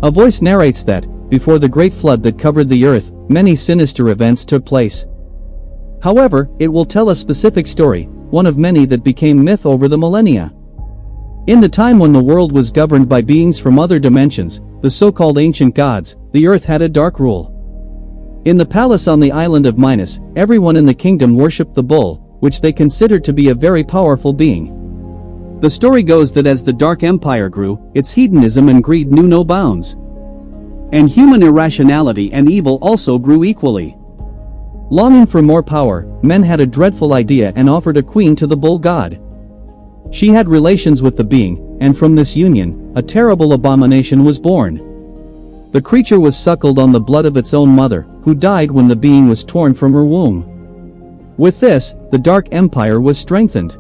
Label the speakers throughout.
Speaker 1: A voice narrates that, before the great flood that covered the earth, many sinister events took place. However, it will tell a specific story, one of many that became myth over the millennia. In the time when the world was governed by beings from other dimensions, the so-called ancient gods, the earth had a dark rule. In the palace on the island of Minos, everyone in the kingdom worshipped the bull, which they considered to be a very powerful being. The story goes that as the Dark Empire grew, its hedonism and greed knew no bounds. And human irrationality and evil also grew equally. Longing for more power, men had a dreadful idea and offered a queen to the bull god. She had relations with the being, and from this union, a terrible abomination was born. The creature was suckled on the blood of its own mother, who died when the being was torn from her womb. With this, the Dark Empire was strengthened.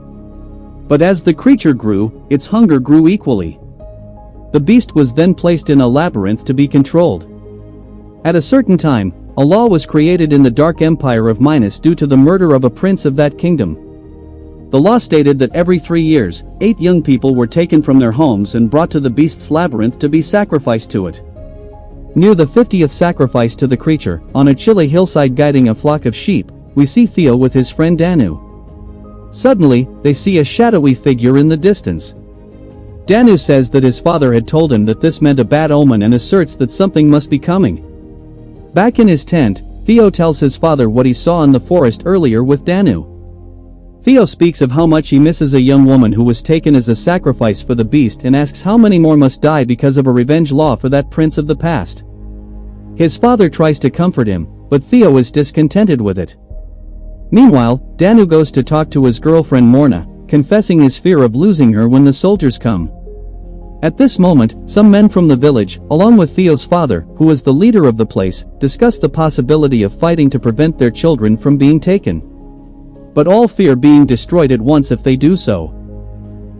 Speaker 1: But as the creature grew, its hunger grew equally. The beast was then placed in a labyrinth to be controlled. At a certain time, a law was created in the Dark Empire of Minos due to the murder of a prince of that kingdom. The law stated that every 3 years, 8 young people were taken from their homes and brought to the beast's labyrinth to be sacrificed to it. Near the 50th sacrifice to the creature, on a chilly hillside guiding a flock of sheep, we see Theo with his friend Danu. Suddenly, they see a shadowy figure in the distance. Danu says that his father had told him that this meant a bad omen and asserts that something must be coming. Back in his tent, Theo tells his father what he saw in the forest earlier with Danu. Theo speaks of how much he misses a young woman who was taken as a sacrifice for the beast and asks how many more must die because of a revenge law for that prince of the past. His father tries to comfort him, but Theo is discontented with it. Meanwhile, Danu goes to talk to his girlfriend Morna, confessing his fear of losing her when the soldiers come. At this moment, some men from the village, along with Theo's father, who was the leader of the place, discuss the possibility of fighting to prevent their children from being taken. But all fear being destroyed at once if they do so.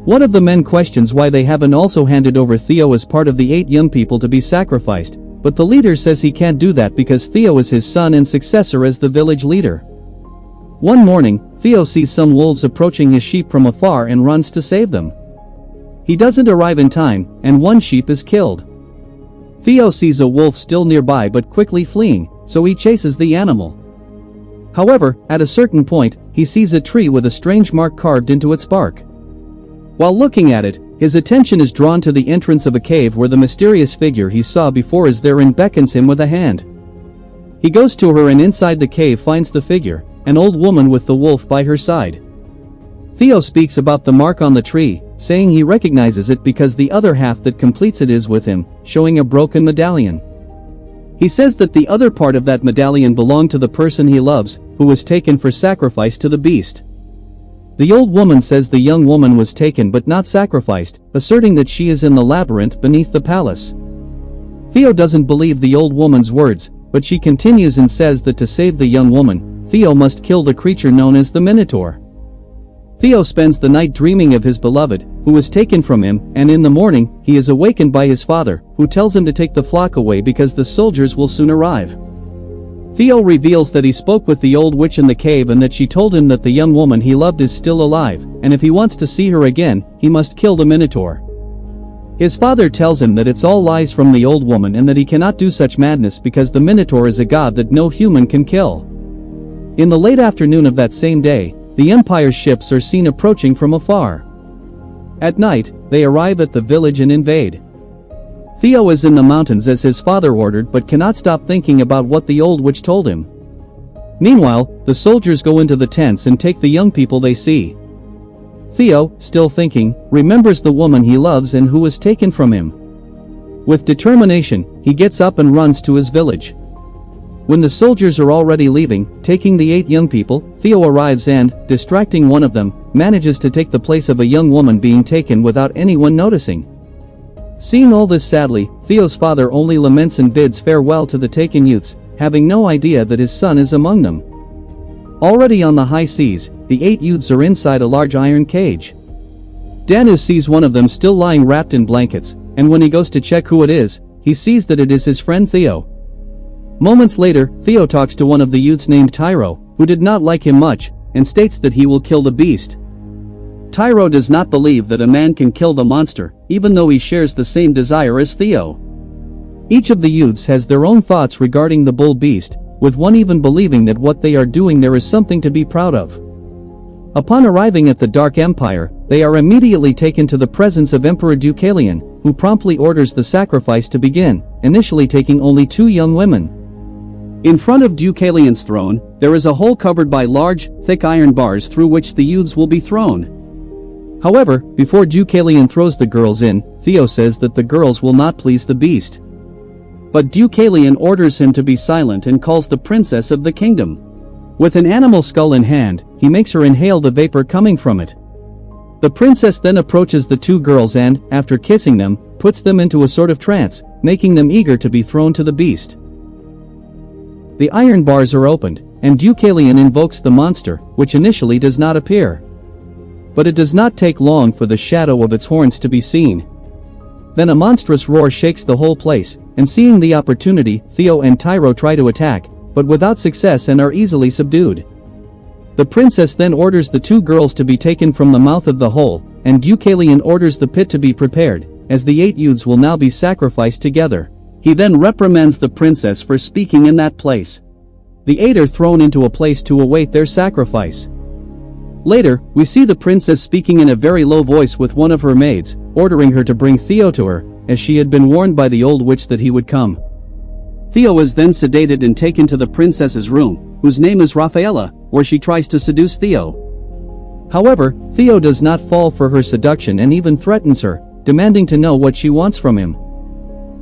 Speaker 1: One of the men questions why they haven't also handed over Theo as part of the 8 young people to be sacrificed, but the leader says he can't do that because Theo is his son and successor as the village leader. One morning, Theo sees some wolves approaching his sheep from afar and runs to save them. He doesn't arrive in time, and one sheep is killed. Theo sees a wolf still nearby but quickly fleeing, so he chases the animal. However, at a certain point, he sees a tree with a strange mark carved into its bark. While looking at it, his attention is drawn to the entrance of a cave where the mysterious figure he saw before is there and beckons him with a hand. He goes to her and inside the cave finds the figure, an old woman with the wolf by her side. Theo speaks about the mark on the tree, saying he recognizes it because the other half that completes it is with him, showing a broken medallion. He says that the other part of that medallion belonged to the person he loves, who was taken for sacrifice to the beast. The old woman says the young woman was taken but not sacrificed, asserting that she is in the labyrinth beneath the palace. Theo doesn't believe the old woman's words, but she continues and says that to save the young woman, Theo must kill the creature known as the Minotaur. Theo spends the night dreaming of his beloved, who was taken from him, and in the morning, he is awakened by his father, who tells him to take the flock away because the soldiers will soon arrive. Theo reveals that he spoke with the old witch in the cave and that she told him that the young woman he loved is still alive, and if he wants to see her again, he must kill the Minotaur. His father tells him that it's all lies from the old woman and that he cannot do such madness because the Minotaur is a god that no human can kill. In the late afternoon of that same day, the Empire's ships are seen approaching from afar. At night, they arrive at the village and invade. Theo is in the mountains as his father ordered but cannot stop thinking about what the old witch told him. Meanwhile, the soldiers go into the tents and take the young people they see. Theo, still thinking, remembers the woman he loves and who was taken from him. With determination, he gets up and runs to his village. When the soldiers are already leaving, taking the 8 young people, Theo arrives and, distracting one of them, manages to take the place of a young woman being taken without anyone noticing. Seeing all this sadly, Theo's father only laments and bids farewell to the taken youths, having no idea that his son is among them. Already on the high seas, the 8 youths are inside a large iron cage. Danu sees one of them still lying wrapped in blankets, and when he goes to check who it is, he sees that it is his friend Theo. Moments later, Theo talks to one of the youths named Tyro, who did not like him much, and states that he will kill the beast. Tyro does not believe that a man can kill the monster, even though he shares the same desire as Theo. Each of the youths has their own thoughts regarding the bull beast, with one even believing that what they are doing there is something to be proud of. Upon arriving at the Dark Empire, they are immediately taken to the presence of Emperor Deucalion, who promptly orders the sacrifice to begin, initially taking only 2 young women. In front of Deucalion's throne, there is a hole covered by large, thick iron bars through which the youths will be thrown. However, before Deucalion throws the girls in, Theo says that the girls will not please the beast. But Deucalion orders him to be silent and calls the princess of the kingdom. With an animal skull in hand, he makes her inhale the vapor coming from it. The princess then approaches the 2 girls and, after kissing them, puts them into a sort of trance, making them eager to be thrown to the beast. The iron bars are opened, and Deucalion invokes the monster, which initially does not appear. But it does not take long for the shadow of its horns to be seen. Then a monstrous roar shakes the whole place, and seeing the opportunity, Theo and Tyro try to attack, but without success and are easily subdued. The princess then orders the 2 girls to be taken from the mouth of the hole, and Deucalion orders the pit to be prepared, as the 8 youths will now be sacrificed together. He then reprimands the princess for speaking in that place. The 8 are thrown into a place to await their sacrifice. Later, we see the princess speaking in a very low voice with one of her maids, ordering her to bring Theo to her, as she had been warned by the old witch that he would come. Theo is then sedated and taken to the princess's room, whose name is Rafaela, where she tries to seduce Theo. However, Theo does not fall for her seduction and even threatens her, demanding to know what she wants from him.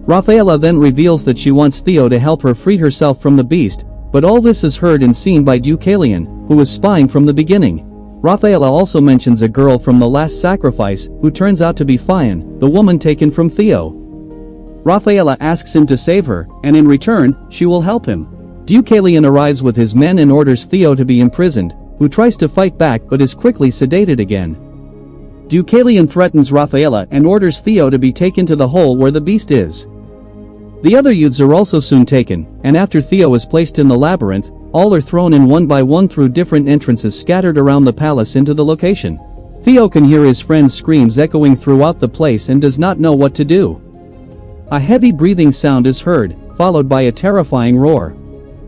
Speaker 1: Rafaela then reveals that she wants Theo to help her free herself from the beast, but all this is heard and seen by Deucalion, who was spying from the beginning. Rafaela also mentions a girl from the last sacrifice, who turns out to be Fion, the woman taken from Theo. Rafaela asks him to save her, and in return, she will help him. Deucalion arrives with his men and orders Theo to be imprisoned, who tries to fight back but is quickly sedated again. Deucalion threatens Rafaela and orders Theo to be taken to the hole where the beast is. The other youths are also soon taken, and after Theo is placed in the labyrinth, all are thrown in one by one through different entrances scattered around the palace into the location. Theo can hear his friends' screams echoing throughout the place and does not know what to do. A heavy breathing sound is heard, followed by a terrifying roar.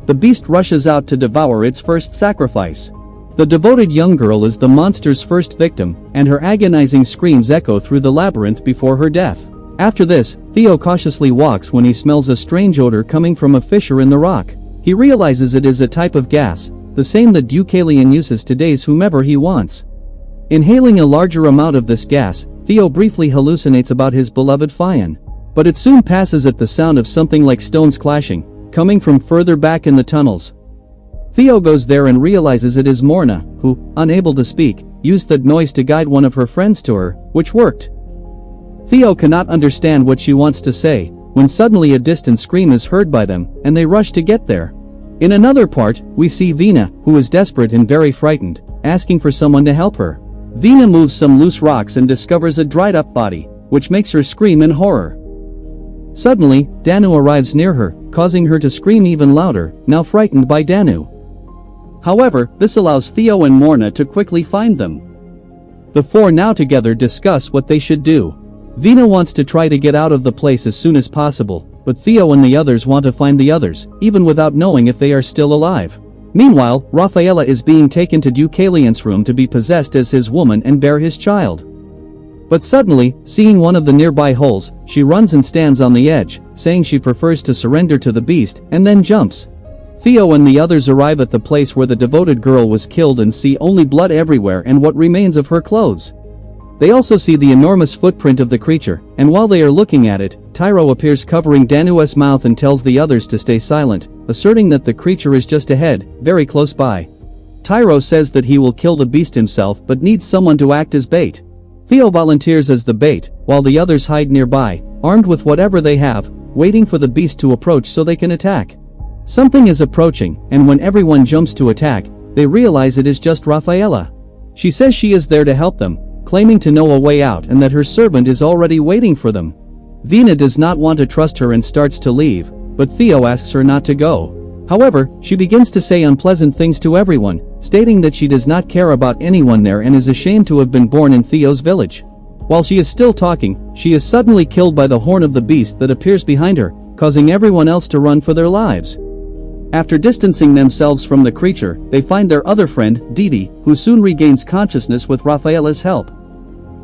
Speaker 1: The beast rushes out to devour its first sacrifice. The devoted young girl is the monster's first victim, and her agonizing screams echo through the labyrinth before her death. After this, Theo cautiously walks when he smells a strange odor coming from a fissure in the rock. He realizes it is a type of gas, the same that Deucalion uses to daze whomever he wants. Inhaling a larger amount of this gas, Theo briefly hallucinates about his beloved Fion. But it soon passes at the sound of something like stones clashing, coming from further back in the tunnels. Theo goes there and realizes it is Morna, who, unable to speak, used that noise to guide one of her friends to her, which worked. Theo cannot understand what she wants to say, when suddenly a distant scream is heard by them, and they rush to get there. In another part, we see Vina, who is desperate and very frightened, asking for someone to help her. Vina moves some loose rocks and discovers a dried-up body, which makes her scream in horror. Suddenly, Danu arrives near her, causing her to scream even louder, now frightened by Danu. However, this allows Theo and Morna to quickly find them. The 4 now together discuss what they should do. Vina wants to try to get out of the place as soon as possible, but Theo and the others want to find the others, even without knowing if they are still alive. Meanwhile, Rafaela is being taken to Deucalion's room to be possessed as his woman and bear his child. But suddenly, seeing one of the nearby holes, she runs and stands on the edge, saying she prefers to surrender to the beast, and then jumps. Theo and the others arrive at the place where the devoted girl was killed and see only blood everywhere and what remains of her clothes. They also see the enormous footprint of the creature, and while they are looking at it, Tyro appears covering Danu's mouth and tells the others to stay silent, asserting that the creature is just ahead, very close by. Tyro says that he will kill the beast himself but needs someone to act as bait. Theo volunteers as the bait, while the others hide nearby, armed with whatever they have, waiting for the beast to approach so they can attack. Something is approaching, and when everyone jumps to attack, they realize it is just Rafaela. She says she is there to help them, claiming to know a way out and that her servant is already waiting for them. Vina does not want to trust her and starts to leave, but Theo asks her not to go. However, she begins to say unpleasant things to everyone, stating that she does not care about anyone there and is ashamed to have been born in Theo's village. While she is still talking, she is suddenly killed by the horn of the beast that appears behind her, causing everyone else to run for their lives. After distancing themselves from the creature, they find their other friend, Didi, who soon regains consciousness with Rafaela's help.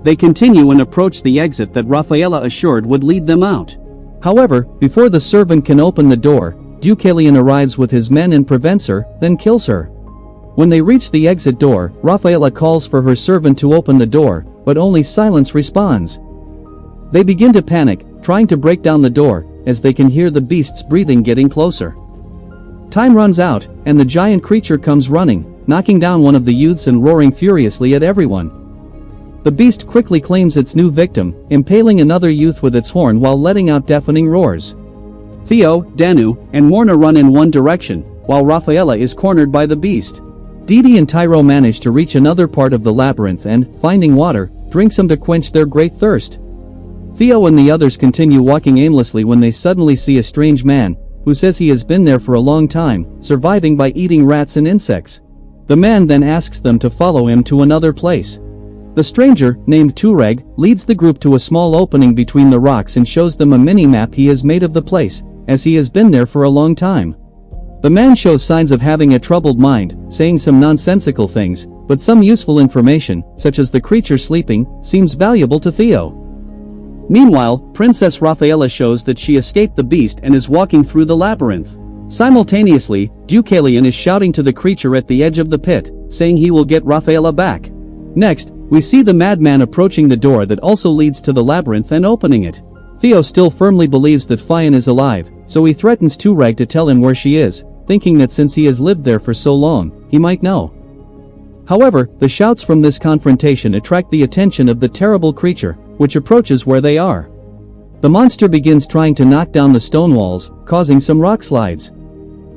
Speaker 1: They continue and approach the exit that Rafaela assured would lead them out. However, before the servant can open the door, Deucalion arrives with his men and prevents her, then kills her. When they reach the exit door, Rafaela calls for her servant to open the door, but only silence responds. They begin to panic, trying to break down the door, as they can hear the beast's breathing getting closer. Time runs out, and the giant creature comes running, knocking down one of the youths and roaring furiously at everyone. The beast quickly claims its new victim, impaling another youth with its horn while letting out deafening roars. Theo, Danu, and Morna run in one direction, while Rafaela is cornered by the beast. Didi and Tyro manage to reach another part of the labyrinth and, finding water, drink some to quench their great thirst. Theo and the others continue walking aimlessly when they suddenly see a strange man, who says he has been there for a long time, surviving by eating rats and insects. The man then asks them to follow him to another place. The stranger, named Tureg, leads the group to a small opening between the rocks and shows them a mini-map he has made of the place, as he has been there for a long time. The man shows signs of having a troubled mind, saying some nonsensical things, but some useful information, such as the creature sleeping, seems valuable to Theo. Meanwhile, Princess Rafaela shows that she escaped the beast and is walking through the labyrinth. Simultaneously, Deucalion is shouting to the creature at the edge of the pit, saying he will get Rafaela back. Next, we see the madman approaching the door that also leads to the labyrinth and opening it. Theo still firmly believes that Fion is alive, so he threatens Tureg to tell him where she is, thinking that since he has lived there for so long, he might know. However, the shouts from this confrontation attract the attention of the terrible creature, which approaches where they are. The monster begins trying to knock down the stone walls, causing some rock slides.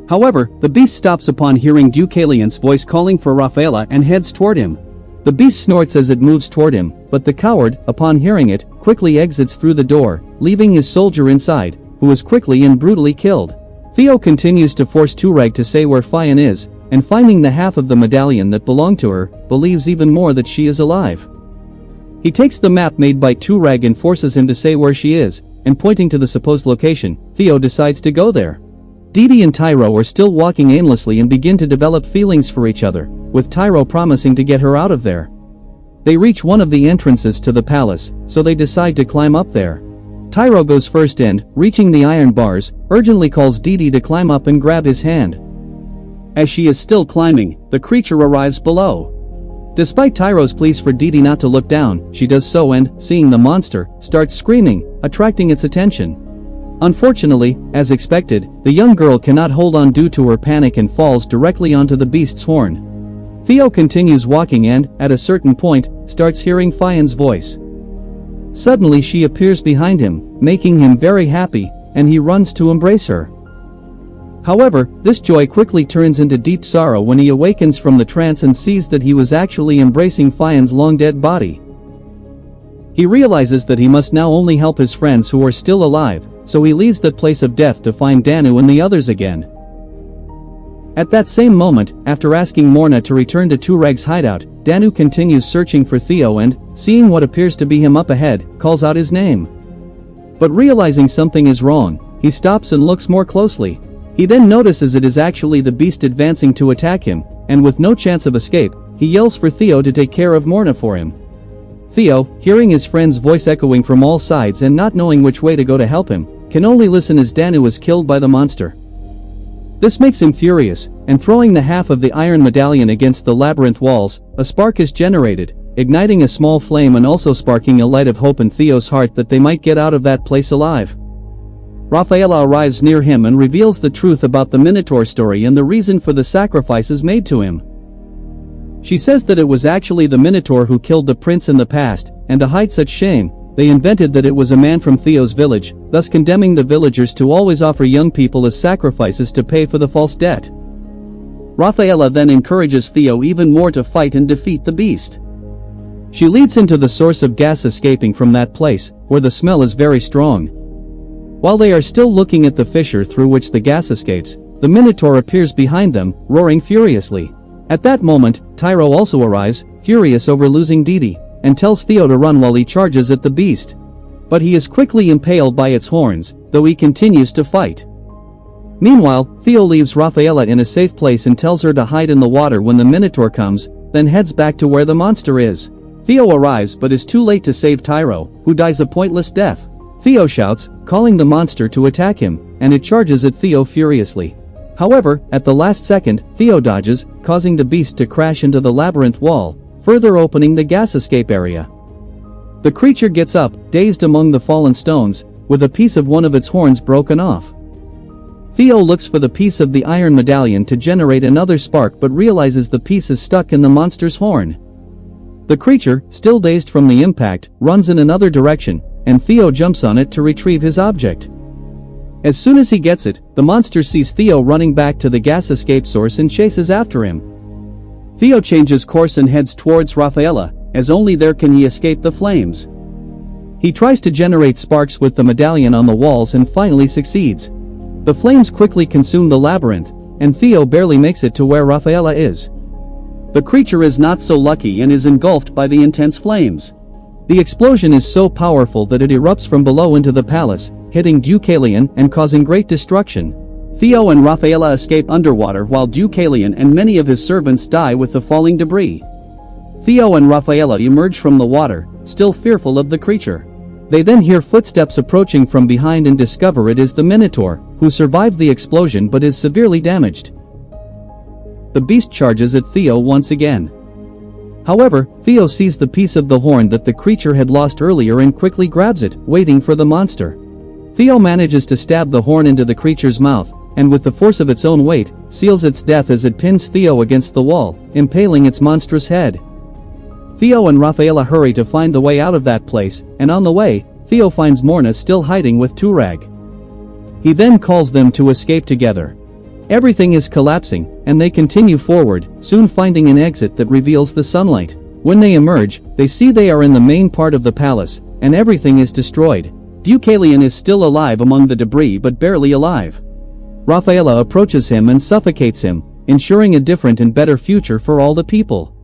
Speaker 1: However, the beast stops upon hearing Deucalion's voice calling for Rafaela and heads toward him. The beast snorts as it moves toward him, but the coward, upon hearing it, quickly exits through the door, leaving his soldier inside, who is quickly and brutally killed. Theo continues to force Tureg to say where Fion is, and finding the half of the medallion that belonged to her, believes even more that she is alive. He takes the map made by Tureg and forces him to say where she is, and pointing to the supposed location, Theo decides to go there. Didi and Tyro are still walking aimlessly and begin to develop feelings for each other, with Tyro promising to get her out of there. They reach one of the entrances to the palace, so they decide to climb up there. Tyro goes first and, reaching the iron bars, urgently calls Didi to climb up and grab his hand. As she is still climbing, the creature arrives below. Despite Tyro's pleas for Didi not to look down, she does so and, seeing the monster, starts screaming, attracting its attention. Unfortunately, as expected, the young girl cannot hold on due to her panic and falls directly onto the beast's horn. Theo continues walking and, at a certain point, starts hearing Fion's voice. Suddenly she appears behind him, making him very happy, and he runs to embrace her. However, this joy quickly turns into deep sorrow when he awakens from the trance and sees that he was actually embracing Fion's long-dead body. He realizes that he must now only help his friends who are still alive, so he leaves that place of death to find Danu and the others again. At that same moment, after asking Morna to return to Tureg's hideout, Danu continues searching for Theo and, seeing what appears to be him up ahead, calls out his name. But realizing something is wrong, he stops and looks more closely. He then notices it is actually the beast advancing to attack him, and with no chance of escape, he yells for Theo to take care of Morna for him. Theo, hearing his friend's voice echoing from all sides and not knowing which way to go to help him, can only listen as Danu is killed by the monster. This makes him furious, and throwing the half of the iron medallion against the labyrinth walls, a spark is generated, igniting a small flame and also sparking a light of hope in Theo's heart that they might get out of that place alive. Rafaela arrives near him and reveals the truth about the Minotaur story and the reason for the sacrifices made to him. She says that it was actually the Minotaur who killed the prince in the past, and to hide such shame, they invented that it was a man from Theo's village, thus condemning the villagers to always offer young people as sacrifices to pay for the false debt. Rafaela then encourages Theo even more to fight and defeat the beast. She leads him to the source of gas escaping from that place, where the smell is very strong. While they are still looking at the fissure through which the gas escapes, the Minotaur appears behind them, roaring furiously. At that moment, Tyro also arrives, furious over losing Didi, and tells Theo to run while he charges at the beast. But he is quickly impaled by its horns, though he continues to fight. Meanwhile, Theo leaves Raffaella in a safe place and tells her to hide in the water when the Minotaur comes, then heads back to where the monster is. Theo arrives but is too late to save Tyro, who dies a pointless death. Theo shouts, calling the monster to attack him, and it charges at Theo furiously. However, at the last second, Theo dodges, causing the beast to crash into the labyrinth wall, further opening the gas escape area. The creature gets up, dazed among the fallen stones, with a piece of one of its horns broken off. Theo looks for the piece of the iron medallion to generate another spark but realizes the piece is stuck in the monster's horn. The creature, still dazed from the impact, runs in another direction, and Theo jumps on it to retrieve his object. As soon as he gets it, the monster sees Theo running back to the gas escape source and chases after him. Theo changes course and heads towards Raffaella, as only there can he escape the flames. He tries to generate sparks with the medallion on the walls and finally succeeds. The flames quickly consume the labyrinth, and Theo barely makes it to where Raffaella is. The creature is not so lucky and is engulfed by the intense flames. The explosion is so powerful that it erupts from below into the palace, hitting Deucalion and causing great destruction. Theo and Raffaella escape underwater while Deucalion and many of his servants die with the falling debris. Theo and Raffaella emerge from the water, still fearful of the creature. They then hear footsteps approaching from behind and discover it is the Minotaur, who survived the explosion but is severely damaged. The beast charges at Theo once again. However, Theo sees the piece of the horn that the creature had lost earlier and quickly grabs it, waiting for the monster. Theo manages to stab the horn into the creature's mouth, and with the force of its own weight, seals its death as it pins Theo against the wall, impaling its monstrous head. Theo and Raffaella hurry to find the way out of that place, and on the way, Theo finds Morna still hiding with Turag. He then calls them to escape together. Everything is collapsing, and they continue forward, soon finding an exit that reveals the sunlight. When they emerge, they see they are in the main part of the palace, and everything is destroyed. Deucalion is still alive among the debris but barely alive. Raffaella approaches him and suffocates him, ensuring a different and better future for all the people.